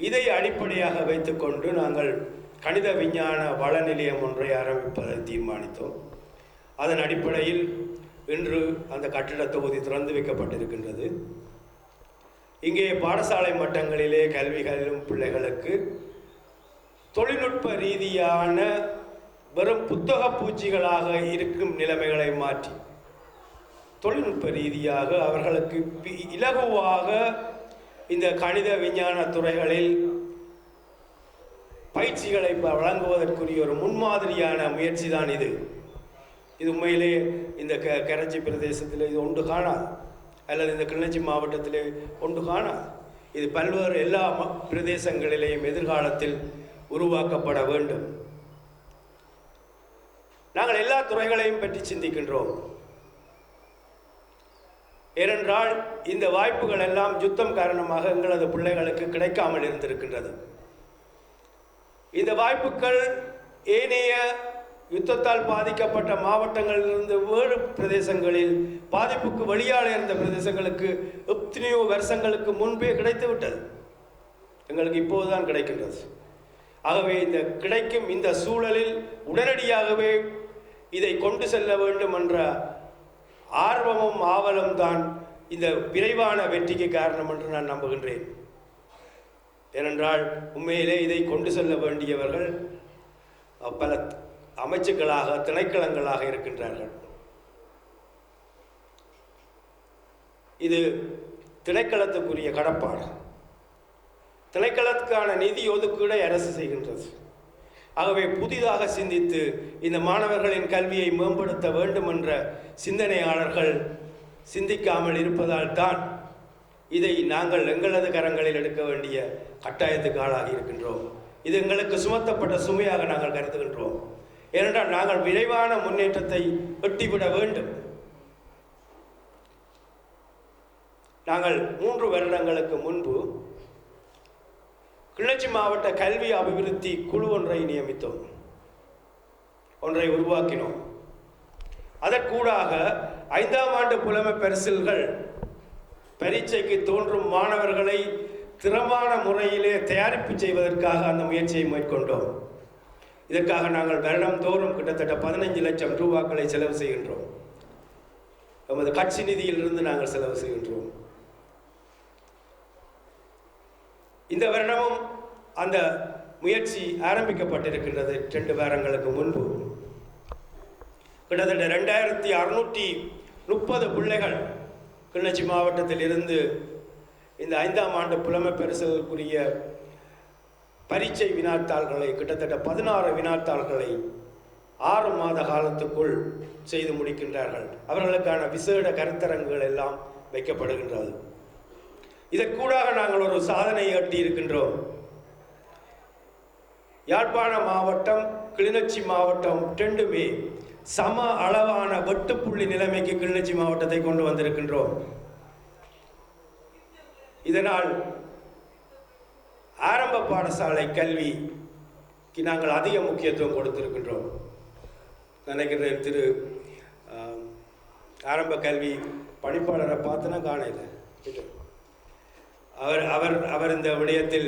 இதை அடிப்படையாக வைத்துக்கொண்டு நாங்கள் கணித விஞ்ஞான வள நிலையம் ஒன்றை ஆரம்பிப்பதை தீர்மானித்தோம். அதன் அடிப்படையில் இன்று அந்த கட்டிட தொகுதி திறந்து வைக்கப்பட்டிருக்கின்றது. இங்கே பாடசாலை மட்டங்களிலே கல்வி கல்லும் பிள்ளைகளுக்கு தொழில்நுட்ப ரீதியான வெறும் புத்தக பூச்சிகளாக இருக்கும் நிலைமைகளை மாற்றி தொழில்நுட்ப ரீதியாக அவர்களுக்கு இலகுவாக இந்த கணித விஞ்ஞான துறைகளில் பயிற்சிகளை வழங்குவதற்குரிய ஒரு முன்மாதிரியான முயற்சி தான் இது. இது உண்மையிலே இந்த கரைச்சி பிரதேசத்தில் இது ஒன்று காணாது, அல்லது இந்த கிளிநொச்சி மாவட்டத்திலே ஒன்று காணாது. இது பல்வேறு எல்லா பிரதேசங்களிலேயும் எதிர்காலத்தில் உருவாக்கப்பட வேண்டும். நாங்கள் எல்லா துறைகளையும் பற்றி சிந்திக்கின்றோம். ஏனென்றால் இந்த வாய்ப்புகள் எல்லாம் யுத்தம் காரணமாக எங்களது பிள்ளைகளுக்கு கிடைக்காமல் இருந்திருக்கின்றது. இந்த வாய்ப்புகள் ஏனைய யுத்தத்தால் பாதிக்கப்பட்ட மாவட்டங்களிலிருந்து வேறு பிரதேசங்களில் பாதிப்புக்கு வெளியாக இருந்த பிரதேசங்களுக்கு எத்தனையோ வருஷங்களுக்கு முன்பே கிடைத்து விட்டது. எங்களுக்கு இப்போதுதான் கிடைக்கின்றது. ஆகவே இந்த கிடைக்கும் இந்த சூழலில் உடனடியாகவே இதை கொண்டு செல்ல வேண்டும் என்ற ஆர்வமும் ஆவலும் தான் இந்த விரைவான வெற்றிக்கு காரணம் என்று நான் நம்புகின்றேன். ஏனென்றால் உண்மையிலே இதை கொண்டு செல்ல வேண்டியவர்கள் பல அமைச்சுக்களாக திணைக்களங்களாக இருக்கின்றார்கள். இது திணைக்களத்துக்குரிய கடப்பாடு. திணைக்களத்துக்கான நிதி ஒதுக்கீடை அரசு செய்கின்றது. ஆகவே புதிதாக சிந்தித்து இந்த மாணவர்களின் கல்வியை மேம்படுத்த வேண்டும் என்ற சிந்தனையாளர்கள் சிந்திக்காமல் இருப்பதால் தான் இதை நாங்கள் எங்களது கரங்களில் எடுக்க வேண்டிய கட்டாயத்துக்கு ஆளாகி இருக்கின்றோம். இது எங்களுக்கு சுமத்தப்பட்ட சுமையாக நாங்கள் கருதுகின்றோம். ஏனென்றால் நாங்கள் விரைவான முன்னேற்றத்தை எட்டிவிட வேண்டும். நாங்கள் 3 வருடங்களுக்கு முன்பு கிளிநொச்சி மாவட்ட கல்வி அபிவிருத்தி குழு ஒன்றை நியமித்தோம், ஒன்றை உருவாக்கினோம். அதற்கூடாக 5ஆம் ஆண்டு புலமை பரிசில்கள் பரீட்சைக்கு தோன்றும் மாணவர்களை திறமான முறையிலே தயாரிப்பு செய்வதற்காக அந்த முயற்சியை மேற்கொண்டோம். இதற்காக நாங்கள் வருடந்தோறும் கிட்டத்தட்ட 15 லட்சம் ரூபாய்களை செலவு செய்கின்றோம். நமது கட்சி நிதியிலிருந்து நாங்கள் செலவு செய்கின்றோம். இந்த வருடமும் அந்த முயற்சி ஆரம்பிக்கப்பட்டிருக்கின்றது. 2 வாரங்களுக்கு முன்பு கிட்டத்தட்ட 2630 பிள்ளைகள் கிளிநொச்சி மாவட்டத்தில் இருந்து இந்த 5ஆம் ஆண்டு புலமை பரிசலுக்குரிய பரீட்சை வினாத்தாள்களை கிட்டத்தட்ட 16 வினாத்தாள்களை 6 மாத காலத்துக்குள் செய்து முடிக்கின்றார்கள். அவர்களுக்கான விசேட கருத்தரங்குகள் எல்லாம் வைக்கப்படுகின்றது. இதற்கூடாக நாங்கள் ஒரு சாதனையை எட்டி இருக்கின்றோம். யாழ்ப்பாண மாவட்டம் கிளிநொச்சி மாவட்டம் 2மே சம அளவான வெட்டுப்புள்ளி நிலைமைக்கு கிளிநொச்சி மாவட்டத்தை கொண்டு வந்திருக்கின்றோம். இதனால் ஆரம்ப பாடசாலை கல்விக்கு நாங்கள் அதிக முக்கியத்துவம் கொடுத்திருக்கின்றோம். நினைக்கிறேன் திரு ஆரம்ப கல்வி பணிப்பாளரை பார்த்துனா காணல அவர் அவர் அவர் இந்த விடயத்தில்